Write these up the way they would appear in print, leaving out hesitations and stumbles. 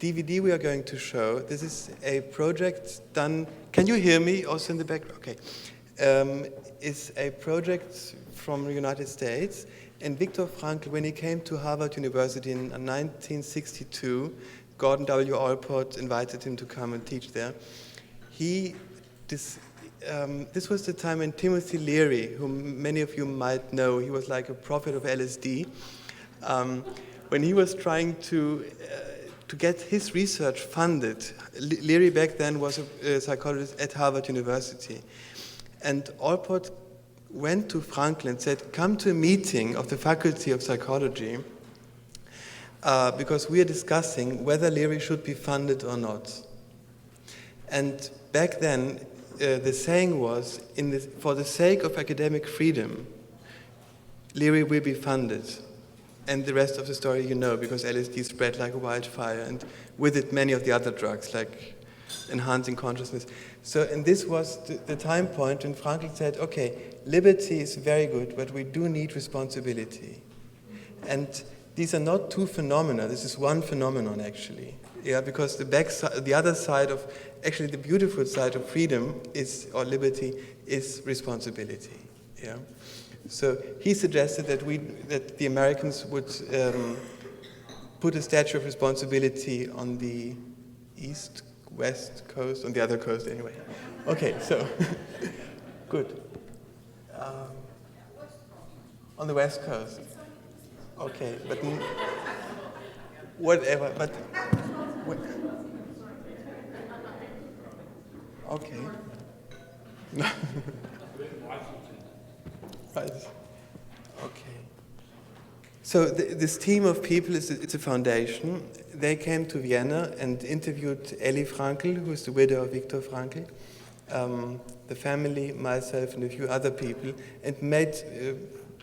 DVD we are going to show, this is a project done, can you hear me also in the back? Okay. It's a project from the United States, and Viktor Frankl, when he came to Harvard University in 1962, Gordon W. Allport invited him to come and teach there. This was the time when Timothy Leary, whom many of you might know, he was like a prophet of LSD, when he was trying to get his research funded. Leary back then was a psychologist at Harvard University. And Allport went to Frankl and said, come to a meeting of the Faculty of Psychology because we are discussing whether Leary should be funded or not. And back then, the saying was, for the sake of academic freedom, Leary will be funded. And the rest of the story you know, because LSD spread like a wildfire, and with it many of the other drugs, like enhancing consciousness. So, and this was the time point when Frankl said, okay, liberty is very good, but we do need responsibility. And these are not two phenomena, this is one phenomenon actually. Yeah, because the other side of, actually the beautiful side of freedom or liberty is responsibility. Yeah. So he suggested that the Americans would put a statue of responsibility on the west coast, on the other coast anyway. Okay, so good. On the west coast. Okay, but whatever. But okay. Right. Okay. So this team of people, it's a foundation. They came to Vienna and interviewed Ellie Frankl, who is the widow of Viktor Frankl, the family, myself, and a few other people, and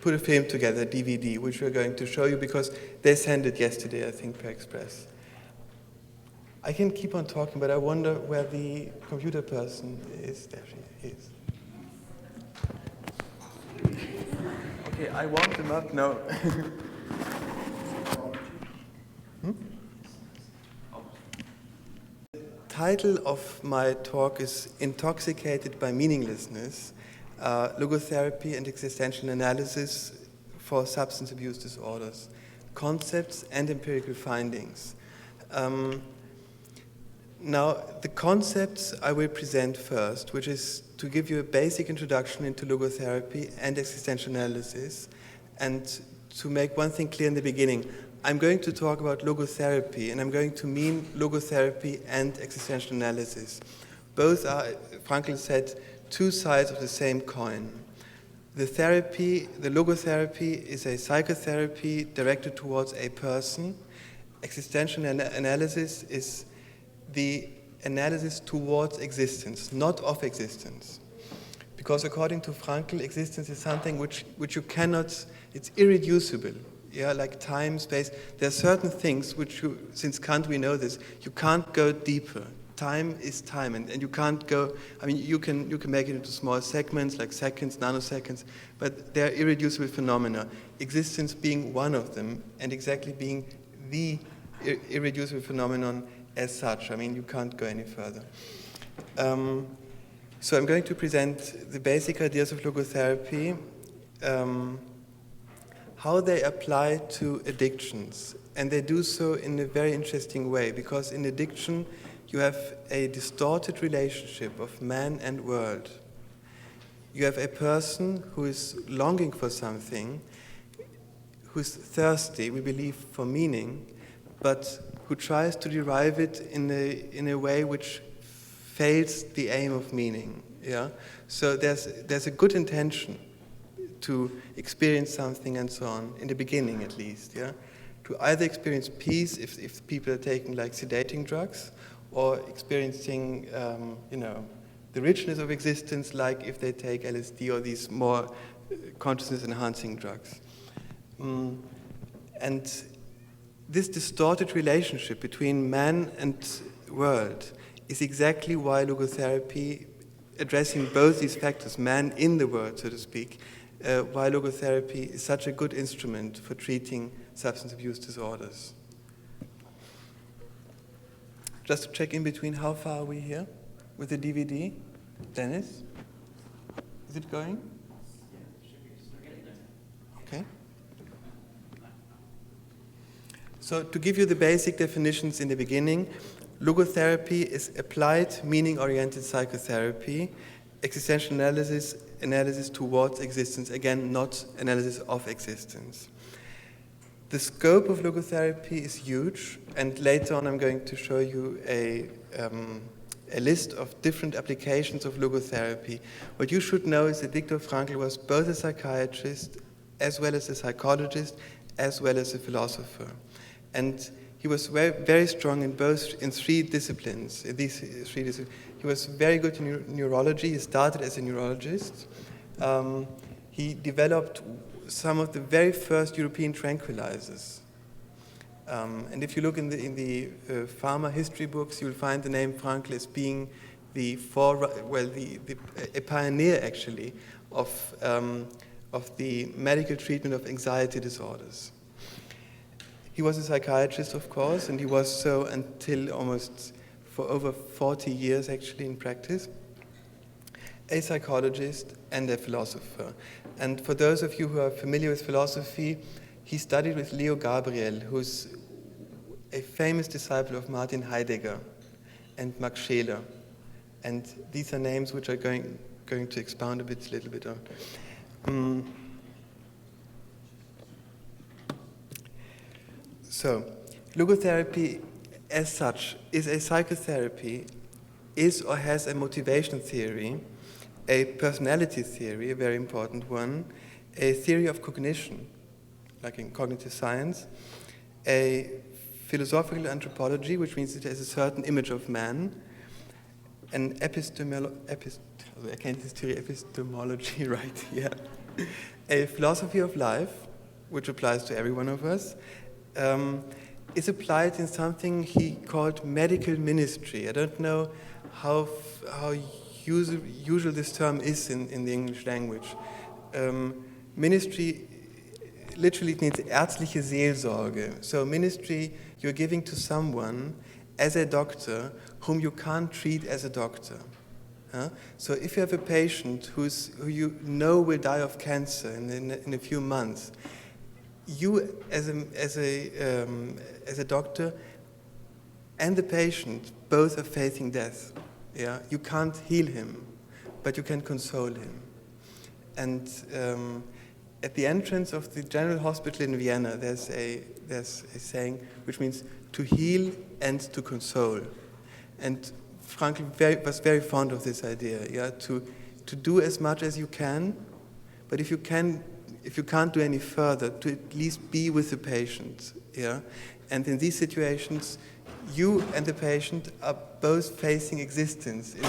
put a film together, a DVD, which we're going to show you because they sent it yesterday, I think, per express. I can keep on talking, but I wonder where the computer person is. There she is. Okay, I warmed them up. No. The title of my talk is Intoxicated by Meaninglessness, Logotherapy and Existential Analysis for Substance Abuse Disorders, Concepts and Empirical Findings. Now, the concepts I will present first, which is to give you a basic introduction into logotherapy and existential analysis, and to make one thing clear in the beginning. I'm going to talk about logotherapy, and I'm going to mean logotherapy and existential analysis. Both are, Frankl said, two sides of the same coin. The logotherapy is a psychotherapy directed towards a person. Existential analysis is the analysis towards existence, not of existence. Because according to Frankl, existence is something which you cannot, it's irreducible. Yeah, like time, space. There are certain things which since Kant we know this, you can't go deeper. Time is time, and you can't go, I mean, you can make it into small segments, like seconds, nanoseconds, but they're irreducible phenomena. Existence being one of them, and exactly being the irreducible phenomenon as such. I mean, you can't go any further. So I'm going to present the basic ideas of logotherapy, how they apply to addictions. And they do so in a very interesting way, because in addiction, you have a distorted relationship of man and world. You have a person who is longing for something, who's thirsty, we believe, for meaning, but who tries to derive it in a way which fails the aim of meaning. Yeah? So there's a good intention to experience something and so on, in the beginning at least. Yeah? To either experience peace if people are taking like sedating drugs, or experiencing the richness of existence like if they take LSD or these more consciousness-enhancing drugs. And this distorted relationship between man and world is exactly why logotherapy, addressing both these factors, man in the world, so to speak, why logotherapy is such a good instrument for treating substance abuse disorders. just to check in between, how far are we here with the DVD? Dennis? Is it going? Okay. So to give you the basic definitions in the beginning, logotherapy is applied, meaning-oriented psychotherapy, existential analysis towards existence, again, not analysis of existence. The scope of logotherapy is huge, and later on I'm going to show you a list of different applications of logotherapy. What you should know is that Viktor Frankl was both a psychiatrist, as well as a psychologist, as well as a philosopher. And he was very, very strong in three disciplines. He was very good in neurology. He started as a neurologist. He developed some of the very first European tranquilizers. And if you look in the pharma history books, you'll find the name Frankl as being a pioneer, actually, of the medical treatment of anxiety disorders. He was a psychiatrist, of course, and he was so until almost for over 40 years, actually, in practice, a psychologist and a philosopher. And for those of you who are familiar with philosophy, he studied with Leo Gabriel, who's a famous disciple of Martin Heidegger and Max Scheler. And these are names which I'm going to expound a little bit on. So, logotherapy as such is a psychotherapy, is or has a motivation theory, a personality theory, a very important one, a theory of cognition, like in cognitive science, a philosophical anthropology, which means it has a certain image of man, an epistemology, right, yeah, a philosophy of life, which applies to every one of us, is applied in something he called medical ministry. I don't know how usual this term is in the English language. Ministry literally means ärztliche Seelsorge. So ministry you're giving to someone as a doctor whom you can't treat as a doctor. So if you have a patient who you know will die of cancer in a few months, you as a doctor and the patient both are facing death. Yeah, you can't heal him, but you can console him. And at the entrance of the General Hospital in Vienna, there's a saying which means to heal and to console. And Frankl was very fond of this idea. Yeah, to do as much as you can, but if you can't do any further, to at least be with the patient. Yeah, and in these situations, you and the patient are both facing existence in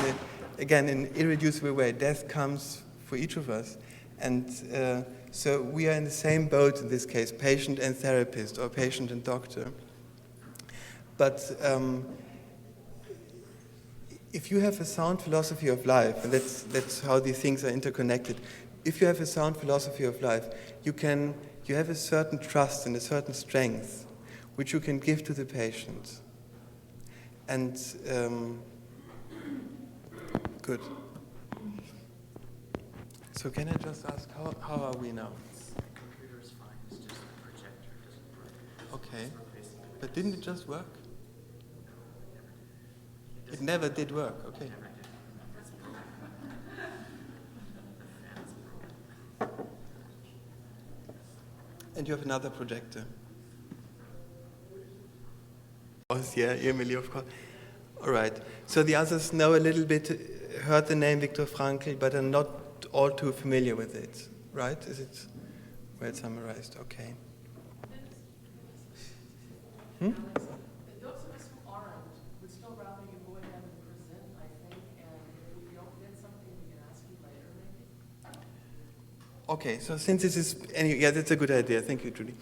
an irreducible way. Death comes for each of us. And so we are in the same boat in this case, patient and therapist, or patient and doctor. But if you have a sound philosophy of life, and that's how these things are interconnected, if you have a sound philosophy of life, you have a certain trust and a certain strength which you can give to the patient. And good. So can I just ask, how are we now? The computer is fine, it's just the projector doesn't work. Okay, but didn't it just work? It never did work, okay. And you have another projector. Oh, yeah, Emily, of course. All right. So the others know a little bit, heard the name Viktor Frankl, but are not all too familiar with it, right? Is it well summarized? Okay. Those of us who aren't would still rather you go ahead and present, I think, and if we don't get something, we can ask you later, maybe. Okay, so since this is, yeah, that's a good idea. Thank you, Julie.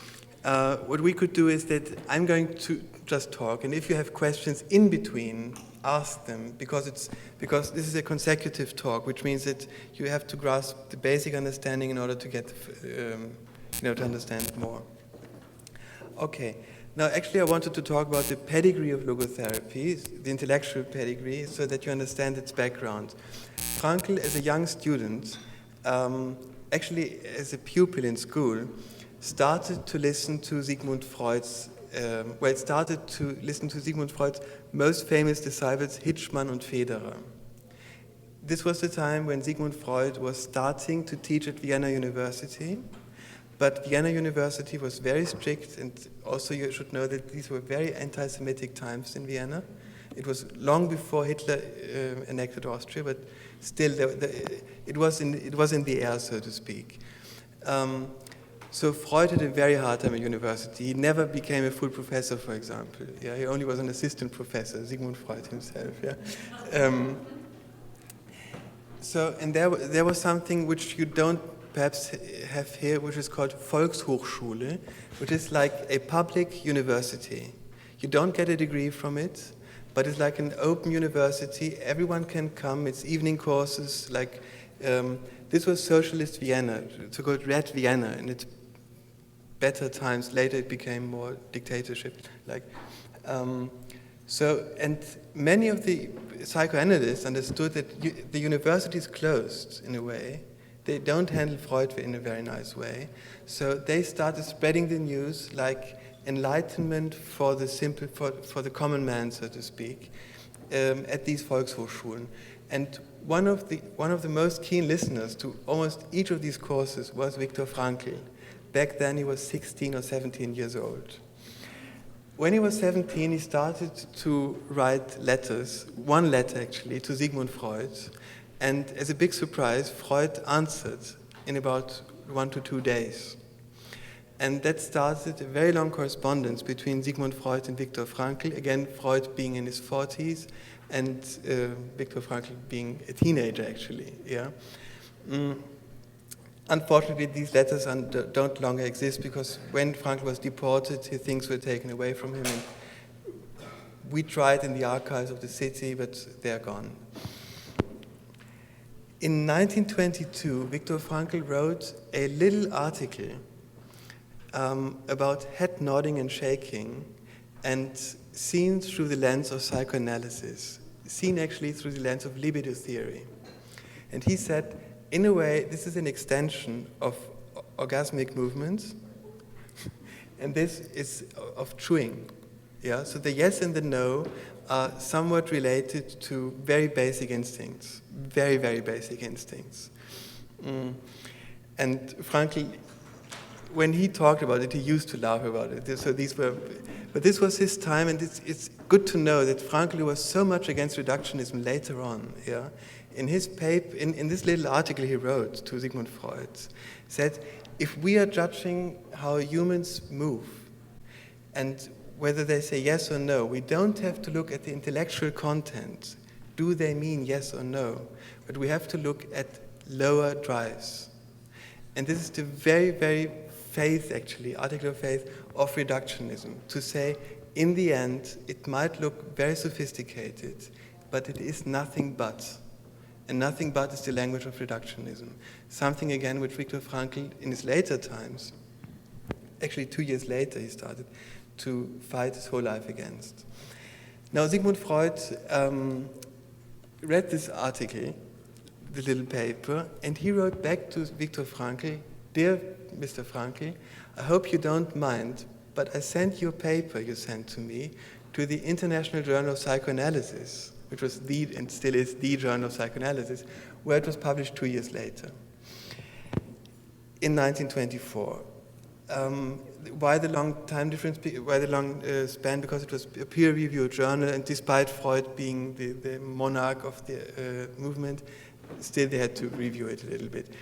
What we could do is that I'm going to just talk, and if you have questions in between, ask them, because this is a consecutive talk, which means that you have to grasp the basic understanding in order to get, to understand it more. Okay, Now, actually, I wanted to talk about the pedigree of logotherapy, the intellectual pedigree, so that you understand its background. Frankl, as a young student, actually as a pupil in school, started to listen to Sigmund Freud's most famous disciples, Hitschmann and Federer. This was the time when Sigmund Freud was starting to teach at Vienna University, but Vienna University was very strict, and also you should know that these were very anti-Semitic times in Vienna. It was long before Hitler annexed Austria, but still it was in the air, so to speak. So Freud had a very hard time at university. He never became a full professor, for example. Yeah, he only was an assistant professor, Sigmund Freud himself. Yeah. And there was something which you don't perhaps have here, which is called Volkshochschule, which is like a public university. You don't get a degree from it, but it's like an open university. Everyone can come. It's evening courses. Like this was socialist Vienna, so-called Red Vienna, in its better times. Later, it became more dictatorship. And many of the psychoanalysts understood that the university is closed in a way. They don't handle Freud in a very nice way. So they started spreading the news like enlightenment for the common man, so to speak, at these Volkshochschulen. And one of the most keen listeners to almost each of these courses was Viktor Frankl. Back then he was 16 or 17 years old. When he was 17, he started to write letters, one letter actually, to Sigmund Freud. And as a big surprise, Freud answered in about 1 to 2 days. And that started a very long correspondence between Sigmund Freud and Viktor Frankl, again, Freud being in his 40s and Viktor Frankl being a teenager, actually. Yeah. Unfortunately, these letters don't longer exist because when Frankl was deported, his things were taken away from him. And we tried in the archives of the city, but they're gone. In 1922, Viktor Frankl wrote a little article about head nodding and shaking and seen through the lens of psychoanalysis, seen actually through the lens of libido theory. And he said, in a way, this is an extension of orgasmic movements, and this is of chewing. Yeah? So the yes and the no are somewhat related to very basic instincts, very, very basic instincts. And Frankl, when he talked about it, he used to laugh about it. So but this was his time, and it's good to know that Frankl was so much against reductionism later on. Yeah? In his paper, in this little article he wrote to Sigmund Freud, said, if we are judging how humans move, and whether they say yes or no, we don't have to look at the intellectual content. Do they mean yes or no? But we have to look at lower drives. And this is the very, very article of faith of reductionism, to say, in the end, it might look very sophisticated, but it is nothing but. And nothing but is the language of reductionism. Something, again, which Viktor Frankl, in his later times, actually 2 years later, he started to fight his whole life against. Now, Sigmund Freud read this article, the little paper, and he wrote back to Viktor Frankl, dear Mr. Frankl, I hope you don't mind, but I sent your paper you sent to me to the International Journal of Psychoanalysis, which was and still is the Journal of Psychoanalysis, where it was published 2 years later, in 1924. Why the long time difference? Why the long span? Because it was a peer-reviewed journal, and despite Freud being the monarch of the movement, still they had to review it a little bit.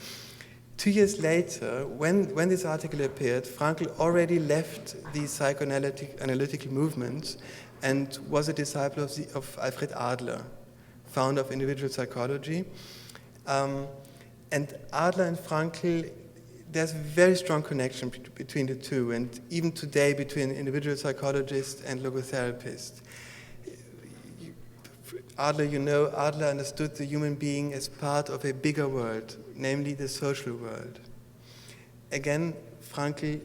2 years later, when this article appeared, Frankl already left the psychoanalytical movement and was a disciple of Alfred Adler, founder of individual psychology. And Adler and Frankl, there's a very strong connection between the two, and even today between individual psychologists and logotherapists. Adler understood the human being as part of a bigger world, namely the social world. Again, Frankl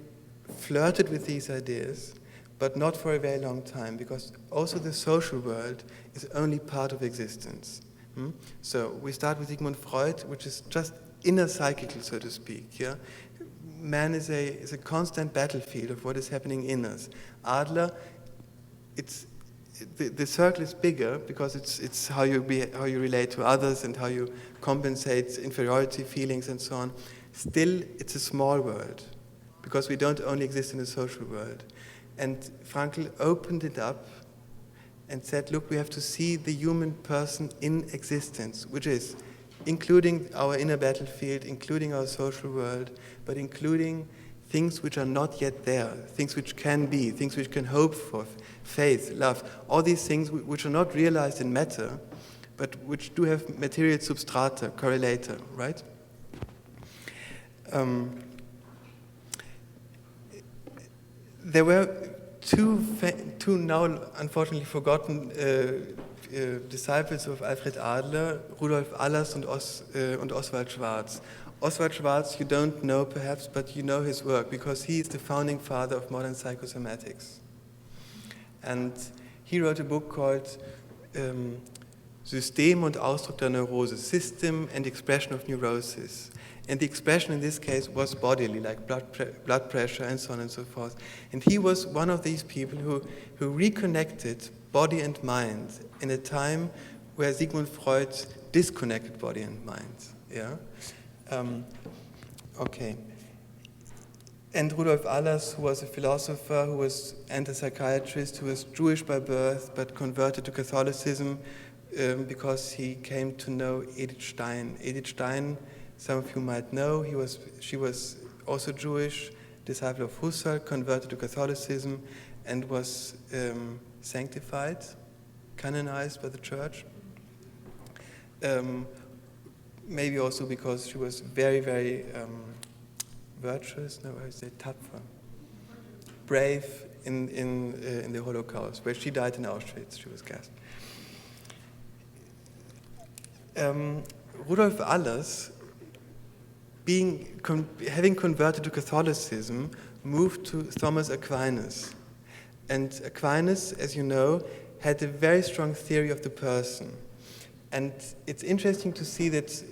flirted with these ideas, but not for a very long time, because also the social world is only part of existence. So we start with Sigmund Freud, which is just inner psychical, so to speak. Yeah? Man is a constant battlefield of what is happening in us. Adler, the circle is bigger because it's how you relate to others and how you compensate inferiority feelings and so on. Still, it's a small world because we don't only exist in the social world. And Frankl opened it up and said, look, we have to see the human person in existence, which is including our inner battlefield, including our social world, but including things which are not yet there, things which can be, things which can hope for, faith, love, all these things which are not realized in matter, but which do have material substrata, correlator, right? There were two now unfortunately forgotten disciples of Alfred Adler, Rudolf Allers and Oswald Schwarz. Oswald Schwarz you don't know perhaps, but you know his work because he is the founding father of modern psychosomatics. And he wrote a book called System und Ausdruck der Neurose, System and Expression of Neurosis. And the expression in this case was bodily, like blood pressure and so on and so forth. And he was one of these people who reconnected body and mind in a time where Sigmund Freud disconnected body and mind. Yeah. Okay. And Rudolf Allers, who was a philosopher, who was anti-psychiatrist, who was Jewish by birth but converted to Catholicism because he came to know Edith Stein. Edith Stein, some of you might know, she was also Jewish, disciple of Husserl, converted to Catholicism, and was sanctified, canonized by the church. Maybe also because she was very, very virtuous, no, I say tapfer, brave in the Holocaust, where she died in Auschwitz. She was gassed. Rudolf Allers, having converted to Catholicism, moved to Thomas Aquinas. And Aquinas, as you know, had a very strong theory of the person. And it's interesting to see that,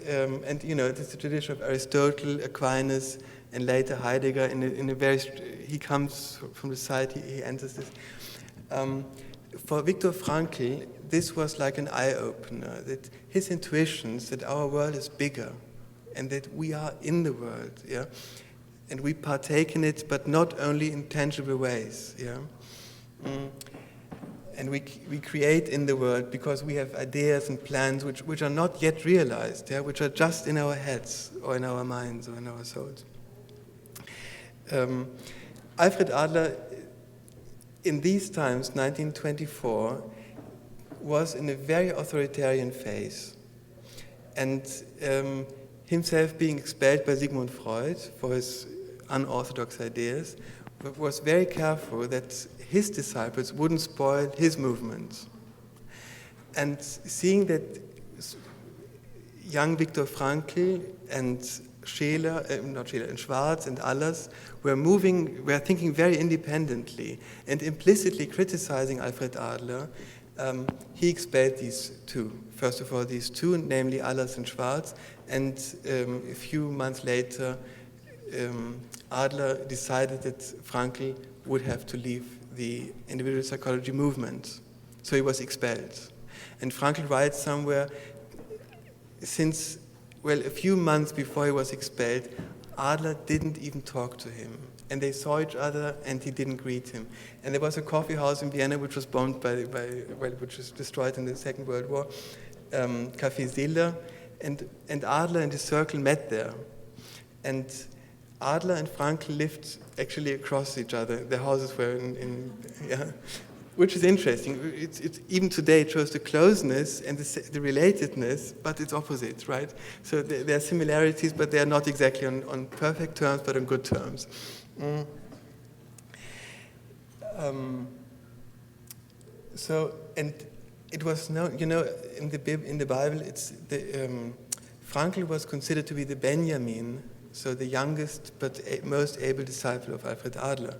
and you know, it's the tradition of Aristotle, Aquinas, and later Heidegger. He comes from the side, he enters this. For Viktor Frankl, this was like an eye-opener, that his intuitions that our world is bigger, and that we are in the world, yeah, and we partake in it, but not only in tangible ways, yeah. And we create in the world because we have ideas and plans which are not yet realized, yeah, which are just in our heads or in our minds or in our souls. Alfred Adler, in these times, 1924, was in a very authoritarian phase, and himself being expelled by Sigmund Freud for his unorthodox ideas, was very careful that his disciples wouldn't spoil his movement. And seeing that young Viktor Frankl and and Schwarz and others were thinking very independently and implicitly criticizing Alfred Adler, he expelled these two. First of all, these two, namely Allers and Schwarz, and a few months later, Adler decided that Frankl would have to leave the individual psychology movement. So he was expelled. And Frankl writes somewhere, a few months before he was expelled, Adler didn't even talk to him. And they saw each other and he didn't greet him. And there was a coffee house in Vienna which was bombed which was destroyed in the Second World War, Café Seele, and Adler and his circle met there. And Adler and Frankl lived actually across each other. Their houses were which is interesting. It's even today it shows the closeness and the relatedness, but it's opposite, right? So there are similarities, but they are not exactly on perfect terms, but on good terms. So, and it was known, you know, in the Bible, it's Frankl was considered to be the Benjamin, so the youngest but most able disciple of Alfred Adler.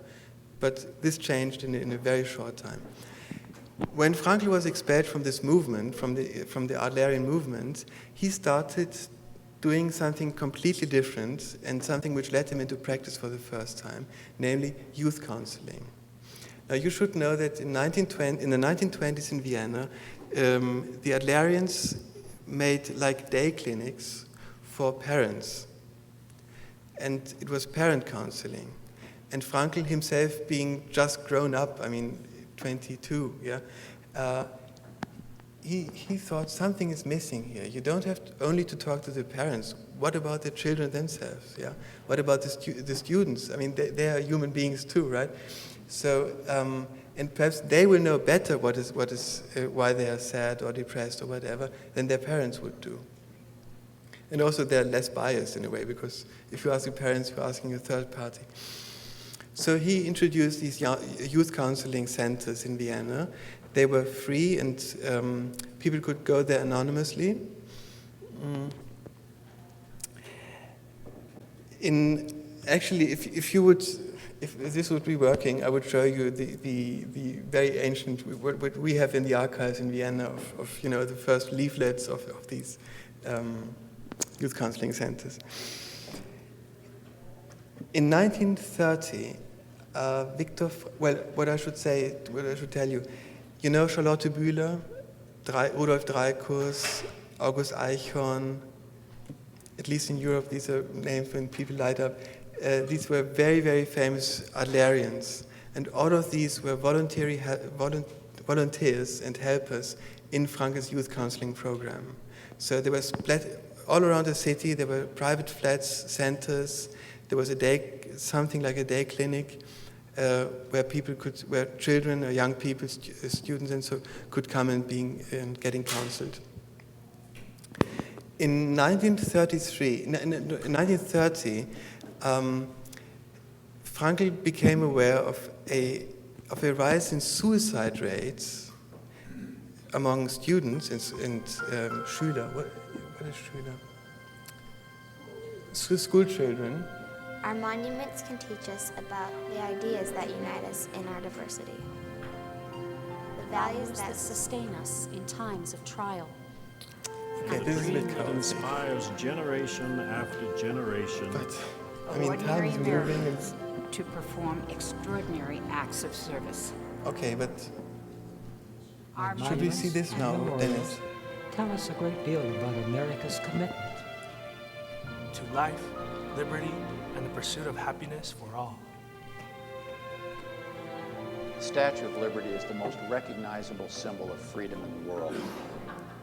But this changed in a very short time. When Frankl was expelled from this movement, from the Adlerian movement, he started doing something completely different and something which led him into practice for the first time, namely youth counseling. Now you should know that in the 1920s in Vienna, the Adlerians made like day clinics for parents, and it was parent counseling. And Frankl himself, being just grown up, 22, he thought something is missing here. You don't have only to talk to the parents. What about the children themselves? Yeah. What about the students? I mean, they are human beings too, right? So, and perhaps they will know better why they are sad or depressed or whatever than their parents would do. And also, they're less biased in a way, because if you ask your parents, you're asking a third party. So he introduced these youth counseling centers in Vienna. They were free, and people could go there anonymously. If this would be working, I would show you the very ancient, what we have in the archives in Vienna of the first leaflets of these youth counseling centers. In 1930, Viktor, what I should tell you, Charlotte Bühler, Rudolf Dreikurs, August Eichhorn, at least in Europe, these are names when people light up. These were very, very famous Adlerians, and all of these were volunteers and helpers in Frankl's youth counseling program. So they were split all around the city. There were private flats, centers. There was something like a day clinic where children or young people, students, and so could come and getting counseled. In 1930, Frankl became aware of a rise in suicide rates among students and Schüler. What is Schüler? School children. Our monuments can teach us about the ideas that unite us in our diversity. The values that sustain us in times of trial. Okay, this is a bit That chaotic. inspires generation after generation. But, time is moving. To perform extraordinary acts of service. Okay, but Our should we see this now, Dennis? Tell us a great deal about America's commitment to life, liberty, and the pursuit of happiness for all. The Statue of Liberty is the most recognizable symbol of freedom in the world.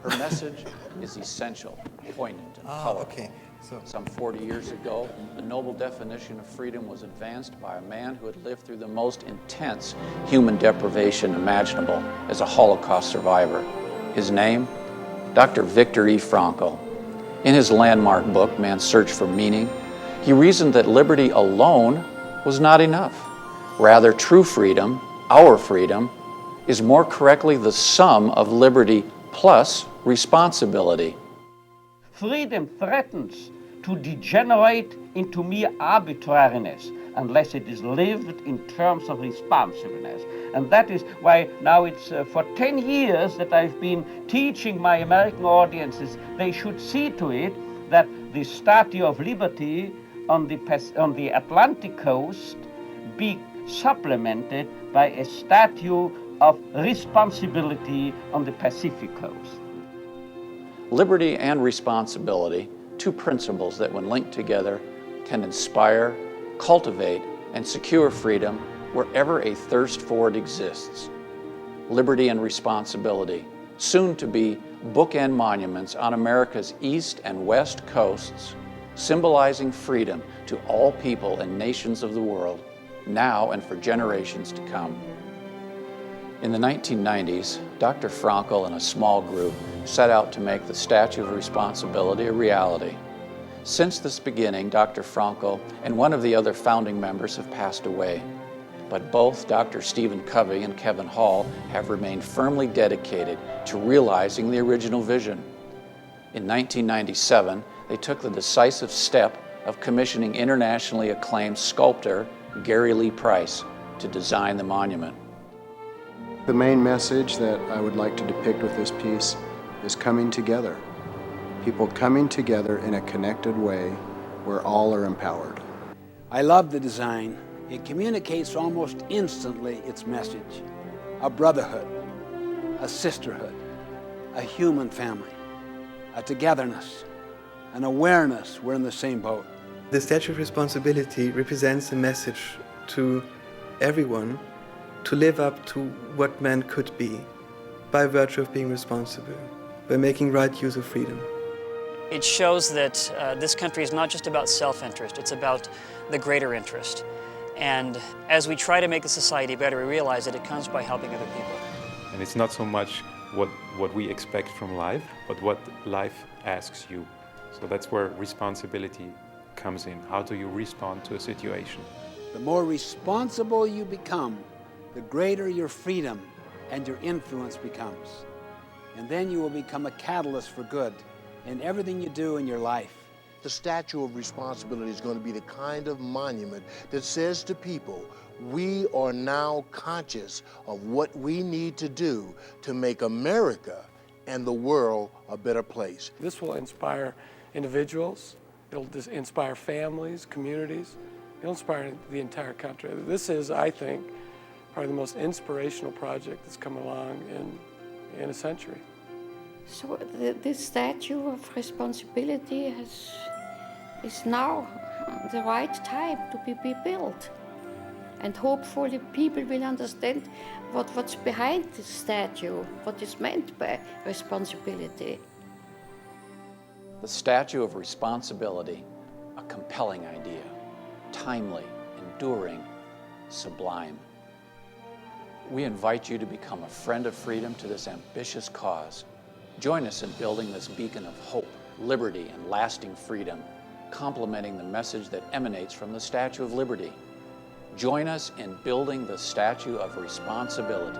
Her message is essential, poignant, and colorful. Okay. So, Some 40 years ago, the noble definition of freedom was advanced by a man who had lived through the most intense human deprivation imaginable as a Holocaust survivor. His name? Dr. Viktor E. Frankl. In his landmark book, Man's Search for Meaning, he reasoned that liberty alone was not enough. Rather, true freedom, our freedom, is more correctly the sum of liberty plus responsibility. Freedom threatens to degenerate into mere arbitrariness unless it is lived in terms of responsibleness. And that is why now it's for 10 years that I've been teaching my American audiences they should see to it that the Statue of Liberty on the Atlantic coast be supplemented by a statue of responsibility on the Pacific coast. Liberty and responsibility, two principles that when linked together can inspire, cultivate, and secure freedom wherever a thirst for it exists. Liberty and responsibility, soon to be bookend monuments on America's east and west coasts, symbolizing freedom to all people and nations of the world, now and for generations to come. In the 1990s, Dr. Frankl and a small group set out to make the Statue of Responsibility a reality. Since this beginning, Dr. Frankl and one of the other founding members have passed away. But both Dr. Stephen Covey and Kevin Hall have remained firmly dedicated to realizing the original vision. In 1997, they took the decisive step of commissioning internationally acclaimed sculptor Gary Lee Price to design the monument. The main message that I would like to depict with this piece is coming together. People coming together in a connected way where all are empowered. I love the design. It communicates almost instantly its message. A brotherhood, a sisterhood, a human family, a togetherness, an awareness we're in the same boat. The Statue of Responsibility represents a message to everyone to live up to what man could be by virtue of being responsible, by making right use of freedom. It shows that this country is not just about self-interest, it's about the greater interest. And as we try to make the society better, we realize that it comes by helping other people. And it's not so much what we expect from life, but what life asks you. So that's where responsibility comes in. How do you respond to a situation? The more responsible you become, the greater your freedom and your influence becomes. And then you will become a catalyst for good in everything you do in your life. The Statue of Responsibility is going to be the kind of monument that says to people, we are now conscious of what we need to do to make America and the world a better place. This will inspire individuals, it'll inspire families, communities, it'll inspire the entire country. This is, I think, probably the most inspirational project that's come along in a century. So this Statue of Responsibility is now the right time to be built. And hopefully people will understand what's behind this statue, what is meant by responsibility. The Statue of Responsibility, a compelling idea, timely, enduring, sublime. We invite you to become a friend of freedom to this ambitious cause. Join us in building this beacon of hope, liberty, and lasting freedom, complementing the message that emanates from the Statue of Liberty. Join us in building the Statue of Responsibility.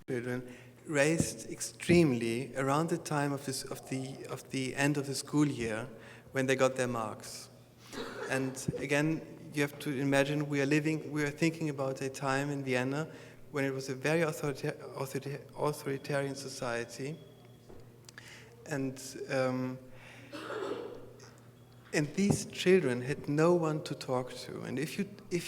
Children raised extremely around the time of the end of the school year when they got their marks. And again, you have to imagine we are thinking about a time in Vienna when it was a very authoritarian society, and these children had no one to talk to. And if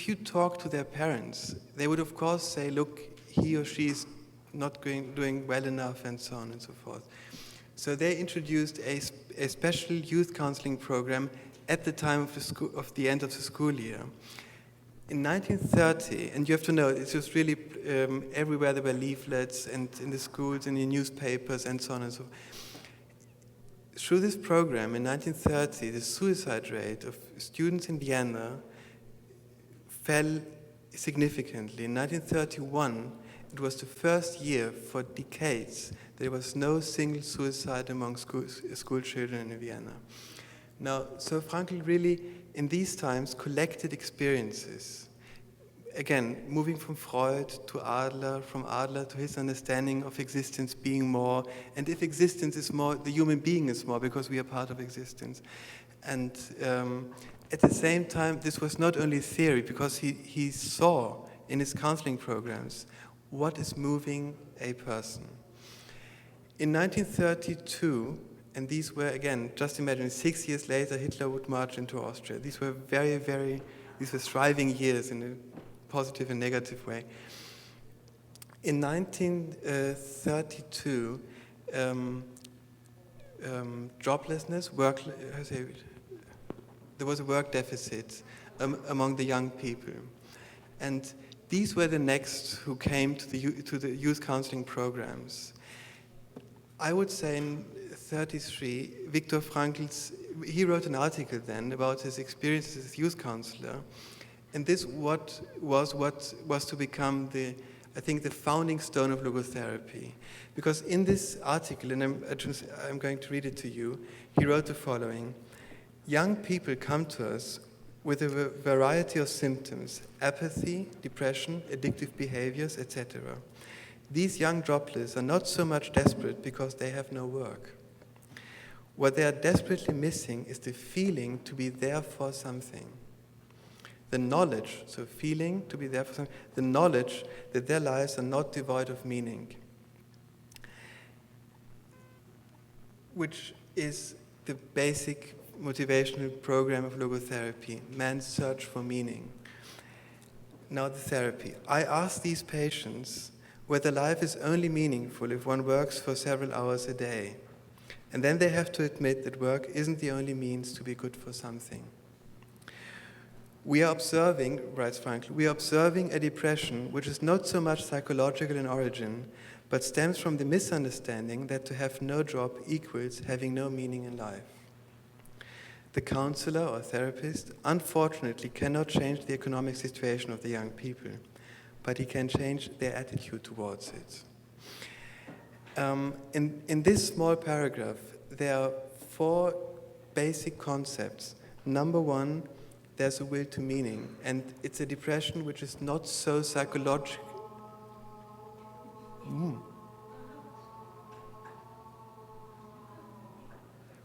you talk to their parents, they would of course say, look, he or she is not doing well enough, and so on and so forth. So they introduced a special youth counseling program at the time of the end of the school year. In 1930, and you have to know, it was really everywhere there were leaflets, and in the schools, in the newspapers, and so on and so forth. Through this program in 1930, the suicide rate of students in Vienna fell significantly. In 1931, it was the first year for decades there was no single suicide among school children in Vienna. Now, so Frankl really, in these times, collected experiences. Again, moving from Freud to Adler, from Adler to his understanding of existence being more, and if existence is more, the human being is more, because we are part of existence. And at the same time, this was not only theory, because he saw in his counseling programs what is moving a person. In 1932, And these were, again, just imagine 6 years later, Hitler would march into Austria. These were these were thriving years in a positive and negative way. In 1932, joblessness, there was a work deficit among the young people. And these were the next who came to the youth counseling programs. I would say in 1933, Viktor Frankl, he wrote an article then about his experiences as youth counselor, and this was to become the founding stone of logotherapy. Because in this article, and I'm going to read it to you, he wrote the following: young people come to us with a variety of symptoms: apathy, depression, addictive behaviors, etc. These young jobless are not so much desperate because they have no work. What they are desperately missing is the feeling to be there for something. The knowledge, so feeling to be there for something, the knowledge that their lives are not devoid of meaning, which is the basic motivational program of logotherapy, man's search for meaning. Now the therapy. I ask these patients whether life is only meaningful if one works for several hours a day. And then they have to admit that work isn't the only means to be good for something. We are observing, writes Frankl, we are observing a depression which is not so much psychological in origin, but stems from the misunderstanding that to have no job equals having no meaning in life. The counselor or therapist, unfortunately, cannot change the economic situation of the young people, but he can change their attitude towards it. In this small paragraph, there are 4 basic concepts. Number 1, there's a will to meaning, and it's a depression which is not so psychological.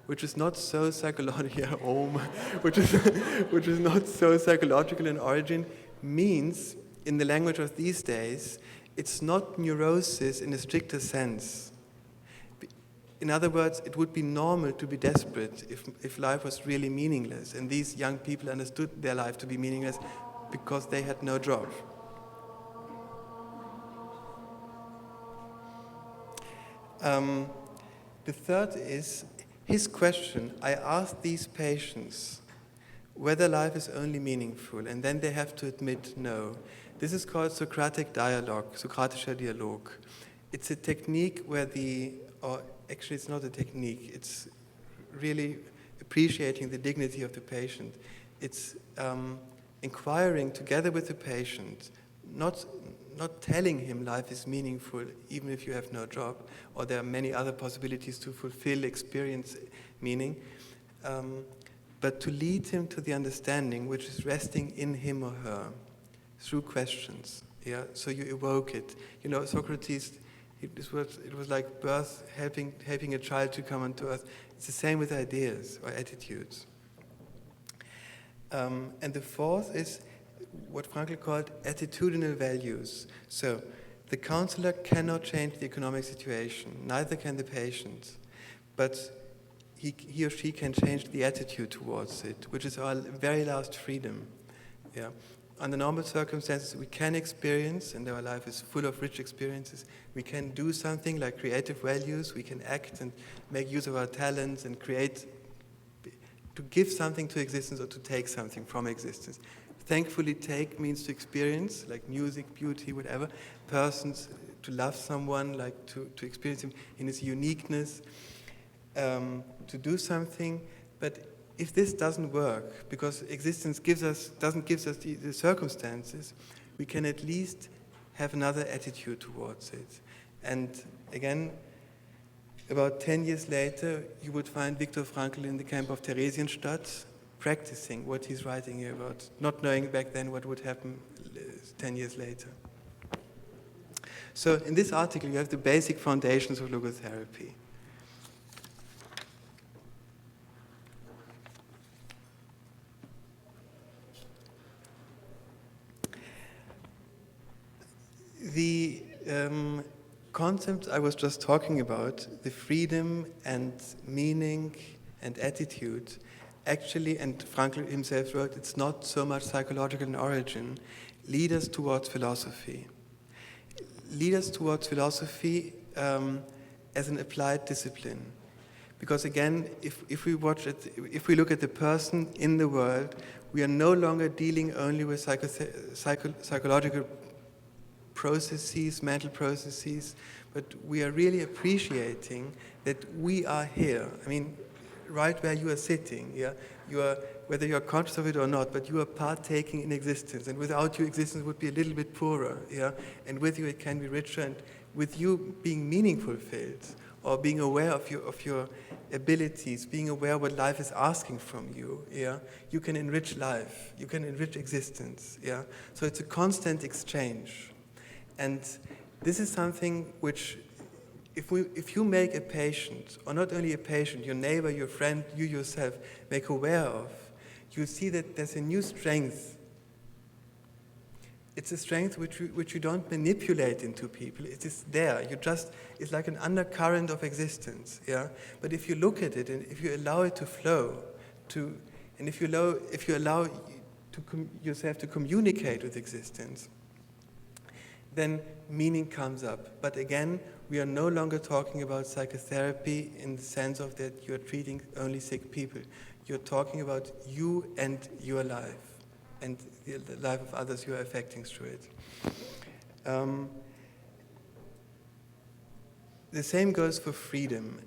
Which is not so psychological, which is not so psychological in origin, means, in the language of these days, it's not neurosis in a stricter sense. In other words, it would be normal to be desperate if life was really meaningless, and these young people understood their life to be meaningless because they had no job. The third is his question. I asked these patients whether life is only meaningful, and then they have to admit no. This is called Socratic dialogue, Sokratischer Dialog. It's a technique where actually it's not a technique, it's really appreciating the dignity of the patient. It's inquiring together with the patient, not telling him life is meaningful even if you have no job, or there are many other possibilities to fulfill, experience meaning, but to lead him to the understanding which is resting in him or her through questions. Yeah, so you evoke it. You know, Socrates, it was like birth, helping a child to come onto earth. It's the same with ideas or attitudes. And the fourth is what Frankl called attitudinal values. So the counselor cannot change the economic situation, neither can the patient, but he or she can change the attitude towards it, which is our very last freedom. Yeah. Under normal circumstances, we can experience, and our life is full of rich experiences. We can do something like creative values. We can act and make use of our talents and create, to give something to existence or to take something from existence. Thankfully, take means to experience, like music, beauty, whatever. Persons, to love someone, like to experience him in his uniqueness, to do something. But if this doesn't work, because existence doesn't give us the circumstances, we can at least have another attitude towards it. And again, about 10 years later, you would find Viktor Frankl in the camp of Theresienstadt, practicing what he's writing here about, not knowing back then what would happen 10 years later. So in this article, you have the basic foundations of logotherapy. The concepts I was just talking about, the freedom and meaning and attitude, actually, and Frankl himself wrote, it's not so much psychological in origin, lead us towards philosophy. Lead us towards philosophy as an applied discipline. Because again, if we look at the person in the world, we are no longer dealing only with psychological processes, mental processes, but we are really appreciating that we are here. I mean, right where you are sitting, yeah? You are, whether you are conscious of it or not, but you are partaking in existence, and without you, existence would be a little bit poorer, yeah? And with you, it can be richer, and with you being meaningful filled, or being aware of your abilities, being aware what life is asking from you, yeah? You can enrich life, you can enrich existence, yeah? So it's a constant exchange. And this is something which, if you make a patient, or not only a patient, your neighbor, your friend, you yourself, make aware of, you see that there's a new strength. It's a strength which you don't manipulate into people. It is there. It's like an undercurrent of existence, yeah? But if you look at it and if you allow it to flow, and if you allow yourself to communicate with existence, then meaning comes up. But again, we are no longer talking about psychotherapy in the sense of that you're treating only sick people. You're talking about you and your life, and the life of others you are affecting through it. The same goes for freedom.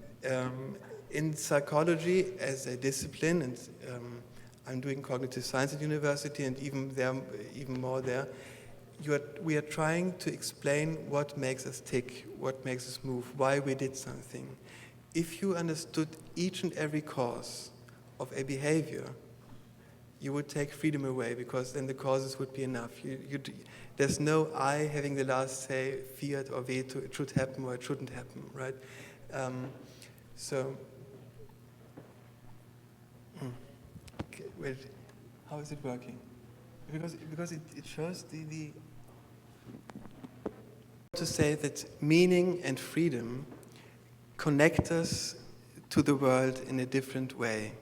In psychology as a discipline, and I'm doing cognitive science at university, and even more there, we are trying to explain what makes us tick, what makes us move, why we did something. If you understood each and every cause of a behavior, you would take freedom away, because then the causes would be enough. There's no I having the last say, fiat or veto, it should happen or it shouldn't happen, right? Okay, wait, how is it working? Because it shows to say that meaning and freedom connect us to the world in a different way.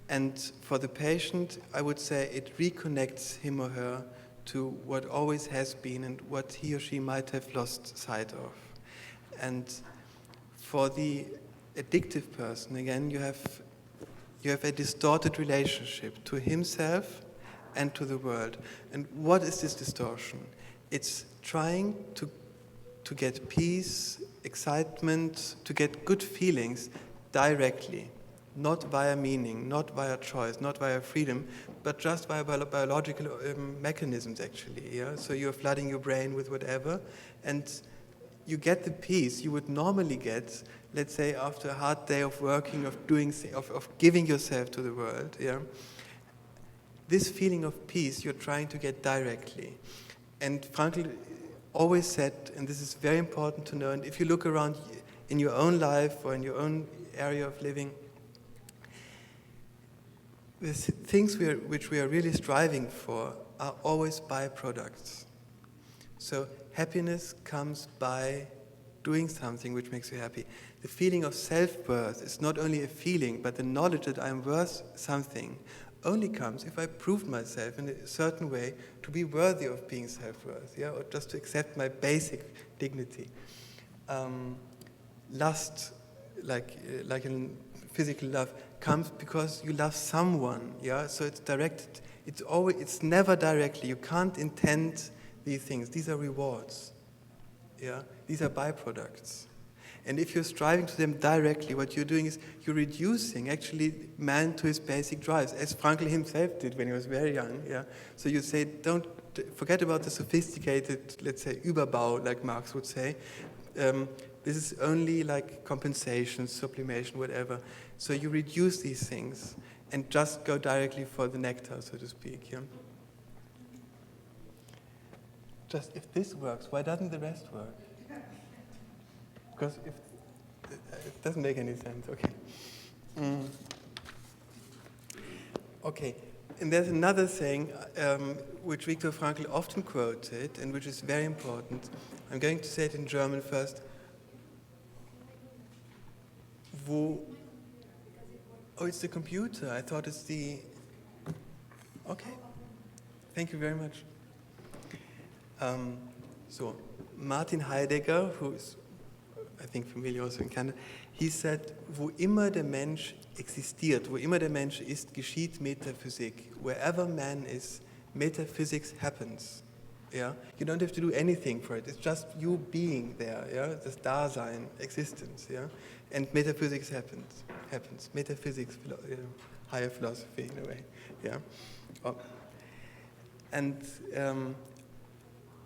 And for the patient, I would say it reconnects him or her to what always has been and what he or she might have lost sight of. And for the addictive person, again, you have a distorted relationship to himself and to the world. And what is this distortion? It's trying to get peace, excitement, to get good feelings directly, not via meaning, not via choice, not via freedom, but just via biological mechanisms, actually. Yeah? So you're flooding your brain with whatever, and you get the peace you would normally get, let's say, after a hard day of working, of giving yourself to the world. Yeah? This feeling of peace you're trying to get directly. And Frankl always said, and this is very important to know, and if you look around in your own life or in your own area of living, the things which we are really striving for are always byproducts. So happiness comes by doing something which makes you happy. The feeling of self-worth is not only a feeling, but the knowledge that I'm worth something only comes if I proved myself in a certain way to be worthy of being self-worth, yeah, or just to accept my basic dignity. Lust, like in physical love, comes because you love someone, yeah. So it's directed. It's never directly. You can't intend these things. These are rewards, yeah. These are byproducts. And if you're striving to them directly, what you're doing is you're reducing, actually, man to his basic drives, as Frankl himself did when he was very young. Yeah. So you say, don't forget about the sophisticated, let's say, Überbau, like Marx would say. This is only like compensation, sublimation, whatever. So you reduce these things and just go directly for the nectar, so to speak. Yeah. Just if this works, why doesn't the rest work? Because it doesn't make any sense. Okay. Okay. And there's another thing which Viktor Frankl often quoted and which is very important. I'm going to say it in German first. Oh, it's the computer. I thought it's the... Okay. Thank you very much. So, Martin Heidegger, who is, I think, familiar also in Canada, he said, wo immer der Mensch existiert, wo immer der Mensch ist, geschieht Metaphysik. Wherever man is, metaphysics happens. Yeah? You don't have to do anything for it. It's just you being there. Yeah? Das Dasein, existence. Yeah? And metaphysics happens. Metaphysics, higher philosophy in a way. Yeah? Oh. And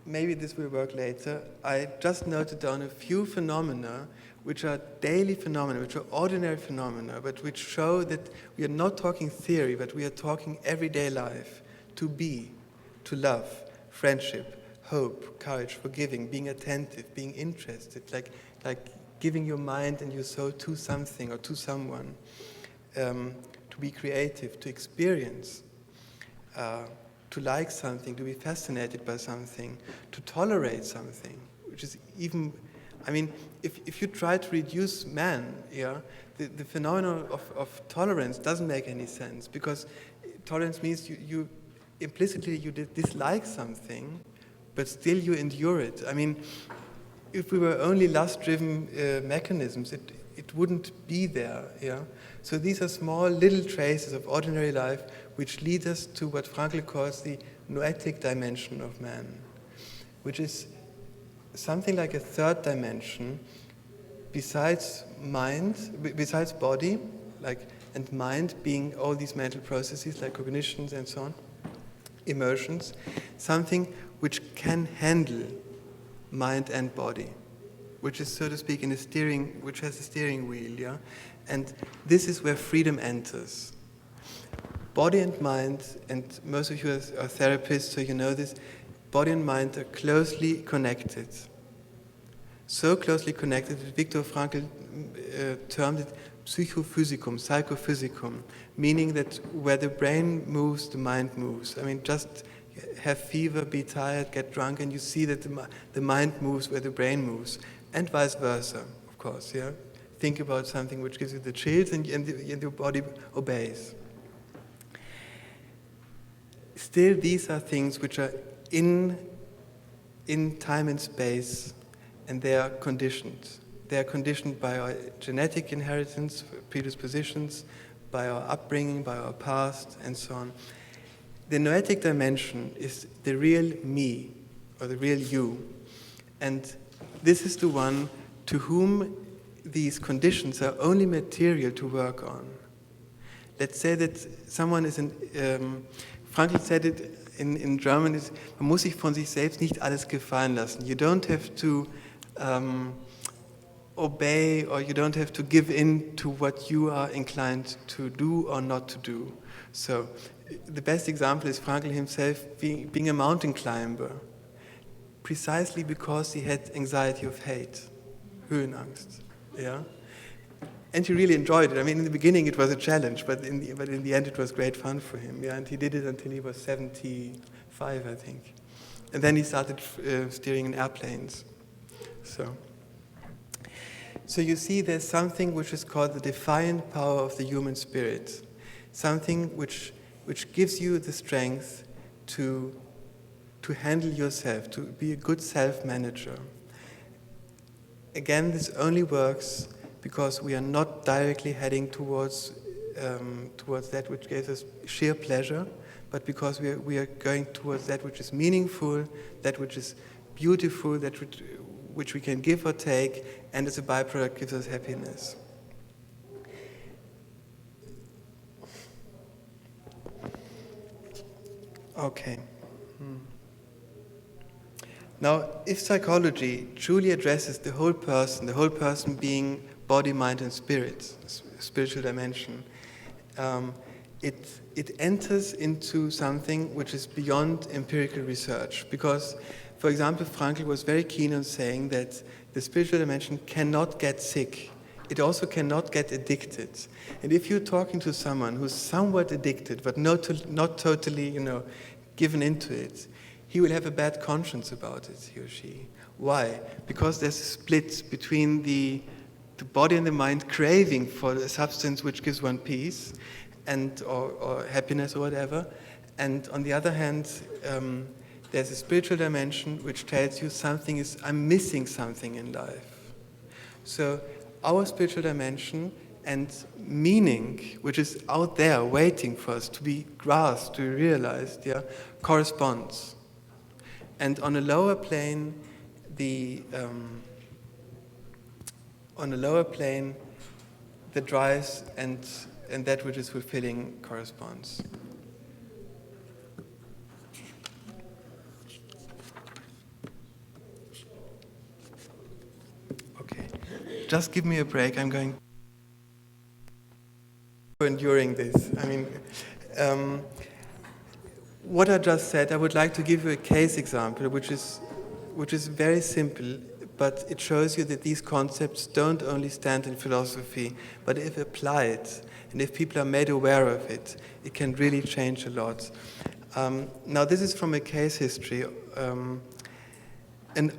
maybe this will work later. I just noted down a few phenomena which are daily phenomena, which are ordinary phenomena, but which show that we are not talking theory, but we are talking everyday life. To be, to love, friendship, hope, courage, forgiving, being attentive, being interested, like giving your mind and your soul to something or to someone. To be creative, to experience, to like something, to be fascinated by something, to tolerate something, which is even, I mean, if you try to reduce man, yeah, the phenomenon of tolerance doesn't make any sense, because tolerance means you implicitly you dislike something, but still you endure it. I mean, if we were only lust-driven mechanisms, it wouldn't be there, yeah? So these are small little traces of ordinary life which lead us to what Frankl calls the noetic dimension of man, which is something like a third dimension besides mind, besides body, and mind being all these mental processes like cognitions and so on, emotions, something which can handle mind and body, which is, so to speak, which has a steering wheel, yeah? And this is where freedom enters. Body and mind, and most of you are therapists, so you know this, body and mind are closely connected. So closely connected that Viktor Frankl termed it psychophysicum, meaning that where the brain moves, the mind moves. I mean, just have fever, be tired, get drunk, and you see that the mind moves where the brain moves, and vice versa, of course, yeah? Think about something which gives you the chills, and your body obeys. Still, these are things which are in time and space, and they are conditioned. They are conditioned by our genetic inheritance, predispositions, by our upbringing, by our past, and so on. The noetic dimension is the real me, or the real you, and this is the one to whom these conditions are only material to work on. Let's say that someone is Frankl said it in German, man muss sich von sich selbst nicht alles gefallen lassen. You don't have to obey, or you don't have to give in to what you are inclined to do or not to do. So the best example is Frankl himself being a mountain climber, precisely because he had anxiety of hate, Höhenangst. Yeah? And he really enjoyed it. I mean, in the beginning it was a challenge, but in the end it was great fun for him. Yeah? And he did it until he was 75, I think. And then he started steering in airplanes. So you see there's something which is called the defiant power of the human spirit, something which gives you the strength to handle yourself, to be a good self-manager. Again, this only works because we are not directly heading towards that which gives us sheer pleasure, but because we are going towards that which is meaningful, that which is beautiful, that which we can give or take, and as a byproduct gives us happiness. Okay. Now, if psychology truly addresses the whole person being body, mind, and spirit, spiritual dimension, it enters into something which is beyond empirical research. Because, for example, Frankl was very keen on saying that the spiritual dimension cannot get sick. it also cannot get addicted. And if you're talking to someone who's somewhat addicted, but not totally, given into it, he will have a bad conscience about it, he or she. Why? Because there's a split between the body and the mind craving for a substance which gives one peace and or happiness or whatever. And on the other hand, there's a spiritual dimension which tells you I'm missing something in life. So our spiritual dimension and meaning, which is out there waiting for us to be grasped, to be realized, corresponds. And on a lower plane, the drives and that which is fulfilling corresponds. Okay, just give me a break. I'm going enduring this. What I just said, I would like to give you a case example, which is very simple, but it shows you that these concepts don't only stand in philosophy, but if applied, and if people are made aware of it, it can really change a lot. Now, this is from a case history. An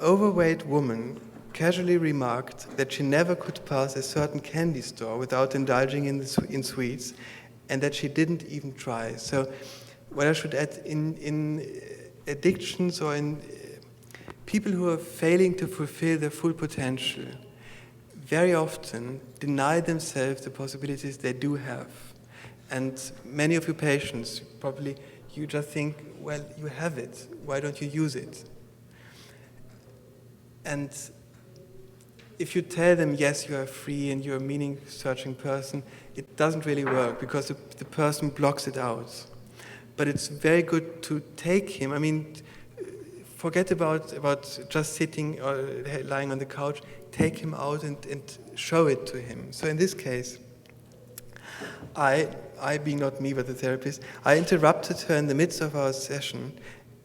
overweight woman casually remarked that she never could pass a certain candy store without indulging in sweets, and that she didn't even try. So, what I should add, in addictions or in people who are failing to fulfill their full potential, very often deny themselves the possibilities they do have. And many of your patients, probably, you just think, well, you have it, why don't you use it? And if you tell them, yes, you are free and you're a meaning-searching person, it doesn't really work because the person blocks it out. But it's very good to take him. Forget about just sitting or lying on the couch. Take him out and show it to him. So in this case, I being not me but the therapist, I interrupted her in the midst of our session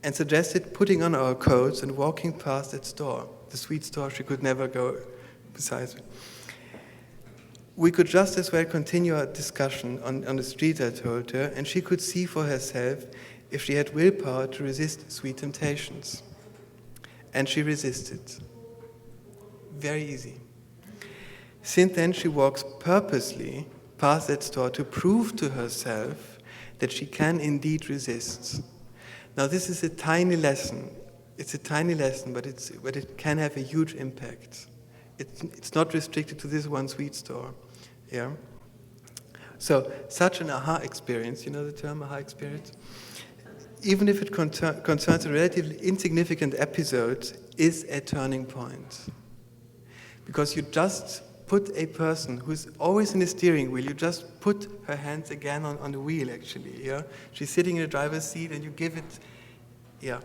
and suggested putting on our coats and walking past that store, the sweet store she could never go besides me. We could just as well continue our discussion on the street, I told her, and she could see for herself if she had willpower to resist sweet temptations. And she resisted. Very easy. Since then, she walks purposely past that store to prove to herself that she can indeed resist. Now, this is a tiny lesson. It's a tiny lesson, but it can have a huge impact. It's not restricted to this one sweet store. Yeah. So, such an aha experience, you know the term aha experience? Even if it concerns a relatively insignificant episode, is a turning point. Because you just put a person who's always in the steering wheel, you just put her hands again on the wheel, actually. Yeah. She's sitting in the driver's seat and you give it, yeah.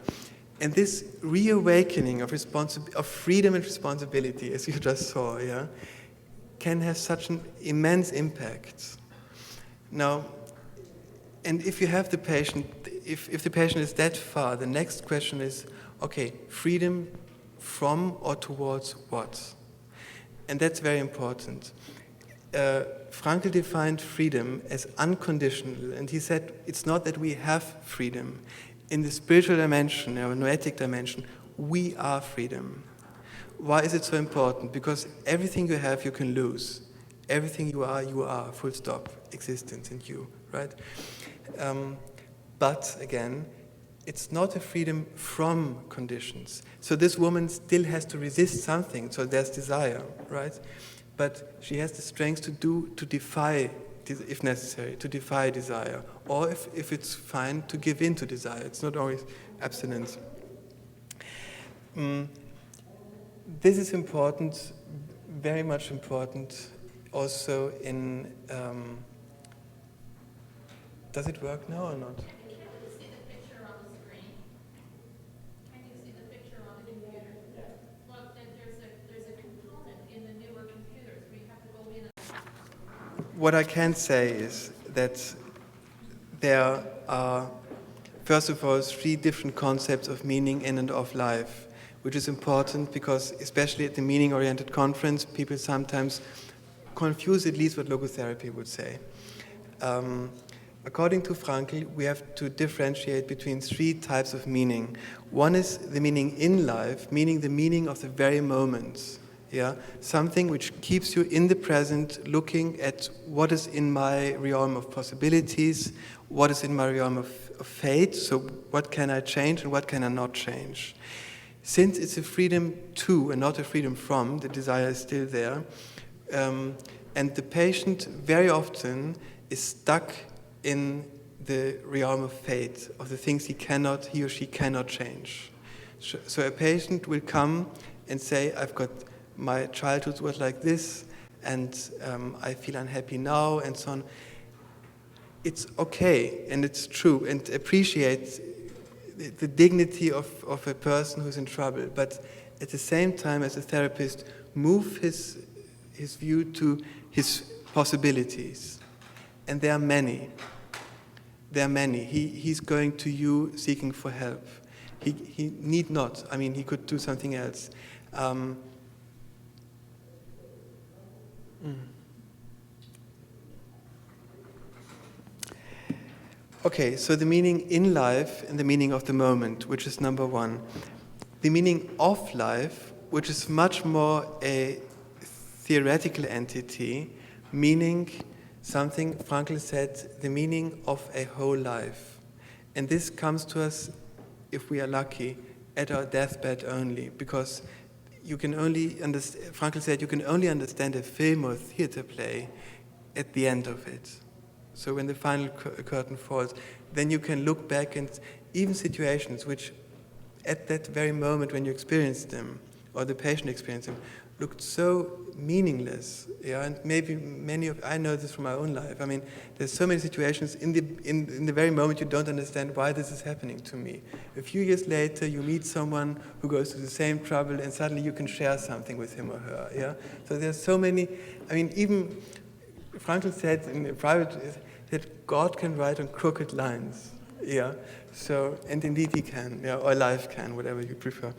And this reawakening of freedom and responsibility, as you just saw, yeah, can have such an immense impact. Now, and if you have the patient, if the patient is that far, the next question is, okay, freedom from or towards what? And that's very important. Frankl defined freedom as unconditional, and he said it's not that we have freedom. In the spiritual dimension, or noetic dimension, we are freedom. Why is it so important? Because everything you have, you can lose. Everything you are, full stop, existence in you, right? But again, it's not a freedom from conditions. So this woman still has to resist something, so there's desire, right? But she has the strength to defy, if necessary, to defy desire. Or if it's fine, to give in to desire. It's not always abstinence. This is important, very much important, also in... does it work now or not? Can you see the picture on the screen? Can you see the picture on the computer? Look, there's a component in the newer computers where you have to go in and... What I can say is that there are, first of all, 3 different concepts of meaning in and of life, which is important because, especially at the meaning-oriented conference, people sometimes confuse at least what logotherapy would say. According to Frankl, we have to differentiate between 3 types of meaning. One is the meaning in life, meaning the meaning of the very moment. Yeah, something which keeps you in the present, looking at what is in my realm of possibilities, what is in my realm of fate, so what can I change and what can I not change. Since it's a freedom to and not a freedom from, the desire is still there, and the patient very often is stuck in the realm of fate, of the things he or she cannot change. So a patient will come and say, I've got my childhood was like this, and I feel unhappy now, and so on. It's okay, and it's true, and appreciate the dignity of a person who's in trouble, but at the same time, as a therapist, move his view to his possibilities. And there are many. There are many. He's going to you seeking for help. He need not. I mean, he could do something else. Okay, so the meaning in life and the meaning of the moment, which is number 1. The meaning of life, which is much more a theoretical entity, meaning something, Frankl said, the meaning of a whole life. And this comes to us, if we are lucky, at our deathbed only, because you can only understand, Frankl said, you can only understand a film or a theater play at the end of it. So when the final curtain falls, then you can look back, and even situations which at that very moment when you experienced them, or the patient experienced them, looked so meaningless. Yeah, and maybe I know this from my own life. I mean, there's so many situations in the very moment you don't understand why this is happening to me. A few years later, you meet someone who goes through the same trouble, and suddenly you can share something with him or her. Yeah, so there's so many. I mean, even Frankl said in a private that God can write on crooked lines. Yeah, so and indeed he can. Yeah, or life can, whatever you prefer.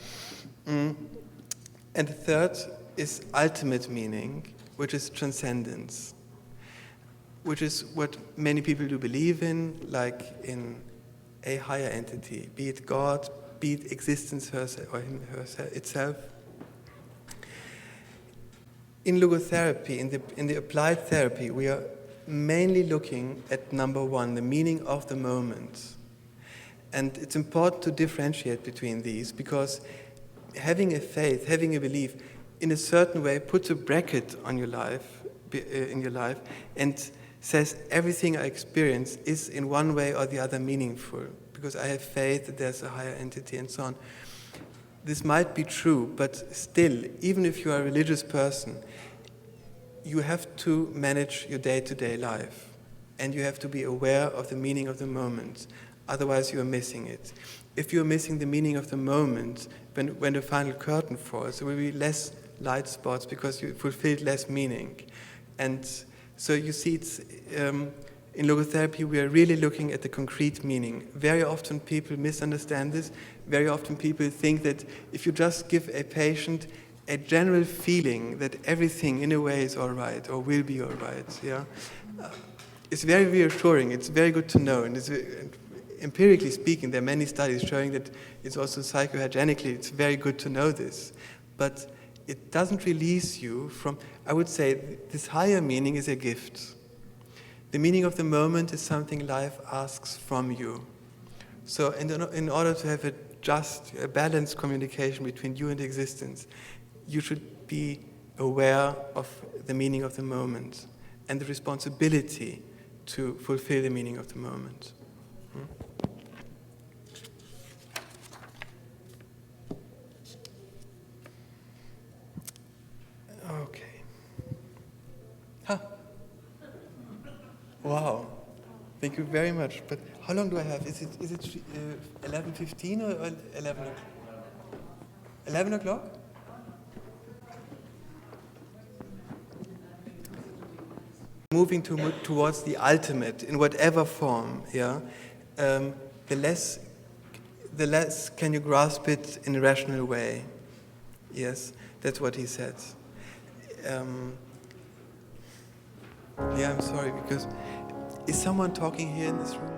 And the third is ultimate meaning, which is transcendence, which is what many people do believe in, like in a higher entity, be it God, be it existence herself or itself. In logotherapy, in the applied therapy, we are mainly looking at number 1, the meaning of the moment. And it's important to differentiate between these, because having a faith, having a belief, in a certain way puts a bracket on your life, in your life, and says everything I experience is in one way or the other meaningful, because I have faith that there's a higher entity and so on. This might be true, but still, even if you are a religious person, you have to manage your day-to-day life, and you have to be aware of the meaning of the moment. Otherwise, you are missing it. If you're missing the meaning of the moment, when the final curtain falls, there will be less light spots because you fulfilled less meaning. And so you see, it's in logotherapy, we are really looking at the concrete meaning. Very often people misunderstand this. Very often people think that if you just give a patient a general feeling that everything in a way is all right or will be all right, yeah, it's very reassuring. It's very good to know. And it's, empirically speaking, there are many studies showing that it's also psychohygienically, it's very good to know this. But it doesn't release you from, I would say, this higher meaning is a gift. The meaning of the moment is something life asks from you. So in order to have a balanced communication between you and existence, you should be aware of the meaning of the moment and the responsibility to fulfill the meaning of the moment. Okay. Wow. Thank you very much. But how long do I have? Is it 11:15 or 11 o'clock? 11 o'clock? Moving towards the ultimate in whatever form, yeah. The less can you grasp it in a rational way. Yes, that's what he said. Yeah, I'm sorry, because is someone talking here in this room?